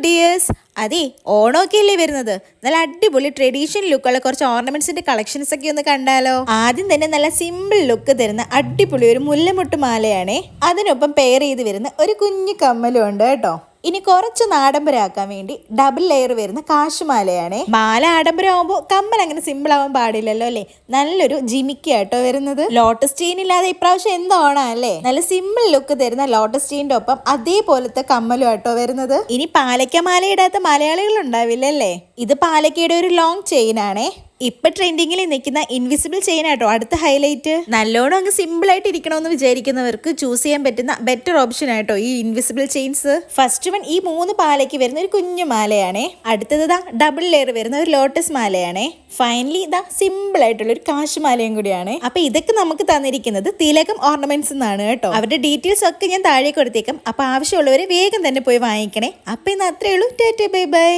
Dears. അതെ, ഓണമൊക്കെ അല്ലേ വരുന്നത്. നല്ല അടിപൊളി ട്രഡീഷണൽ ലുക്കുള്ള കുറച്ച് ഓർണമെന്റ്സിന്റെ കളക്ഷൻസ് ഒക്കെ ഒന്ന് കണ്ടാലോ. ആദ്യം തന്നെ നല്ല സിമ്പിൾ ലുക്ക് തരുന്ന അടിപൊളി ഒരു മുല്ലമുട്ട് മാലയാണേ. അതിനൊപ്പം പെയർ ചെയ്ത് വരുന്ന ഒരു കുഞ്ഞു കമ്മലും ഉണ്ട് കേട്ടോ. ഇനി കുറച്ച് ആഡംബരമാക്കാൻ വേണ്ടി ഡബിൾ ലെയർ വരുന്ന കാശുമാലയാണേ. മാല ആഡംബരമാകുമ്പോൾ കമ്മൽ അങ്ങനെ സിമ്പിൾ ആവാൻ പാടില്ലല്ലോ അല്ലേ. നല്ലൊരു ജിമിക്കാട്ടോ വരുന്നത്. ലോട്ടസ് ചെയിൻ ഇല്ലാതെ ഇപ്രാവശ്യം എന്തോണാ അല്ലേ. നല്ല സിമ്പിൾ ലുക്ക് തരുന്ന ലോട്ടസ് ചെയിൻ്റെ ഒപ്പം അതേപോലത്തെ കമ്മലും ആട്ടോ വരുന്നത്. ഇനി പാലക്ക മാല ഇടാത്ത മലയാളികൾ ഉണ്ടാവില്ലല്ലേ. ഇത് പാലക്കയുടെ ഒരു ലോങ് ചെയിൻ ആണേ. ഇപ്പൊ ട്രെൻഡിങ്ങിൽ നിൽക്കുന്ന ഇൻവിസിബിൾ ചെയിൻ ആട്ടോ അടുത്ത ഹൈലൈറ്റ്. നല്ലോണം അങ്ങ് സിമ്പിൾ ആയിട്ട് ഇരിക്കണമെന്ന് വിചാരിക്കുന്നവർക്ക് ചൂസ് ചെയ്യാൻ പറ്റുന്ന ബെറ്റർ ഓപ്ഷൻ ആട്ടോ ഈ ഇൻവിസിബിൾ ചെയിൻസ്. ഫസ്റ്റ് വൺ ഈ 3 പാലയ്ക്ക് വരുന്ന ഒരു കുഞ്ഞു മാലയാണേ. അടുത്തത് ഡബിൾ ലെയർ വരുന്ന ഒരു ലോട്ടസ് മാലയാണേ. ഫൈനലി സിമ്പിൾ ആയിട്ടുള്ള ഒരു കാശുമാലയും കൂടിയാണ്. അപ്പൊ ഇതൊക്കെ നമുക്ക് തന്നിരിക്കുന്നത് തിലകം ഓർണമെന്റ്സ് എന്നാണ് കേട്ടോ. അവരുടെ ഡീറ്റെയിൽസ് ഒക്കെ ഞാൻ താഴെ കൊടുത്തേക്കാം. അപ്പൊ ആവശ്യമുള്ളവരെ വേഗം തന്നെ പോയി വാങ്ങിക്കണേ. അപ്പൊ ഇന്ന് അത്രേ ഉള്ളൂ. Tata bye bye.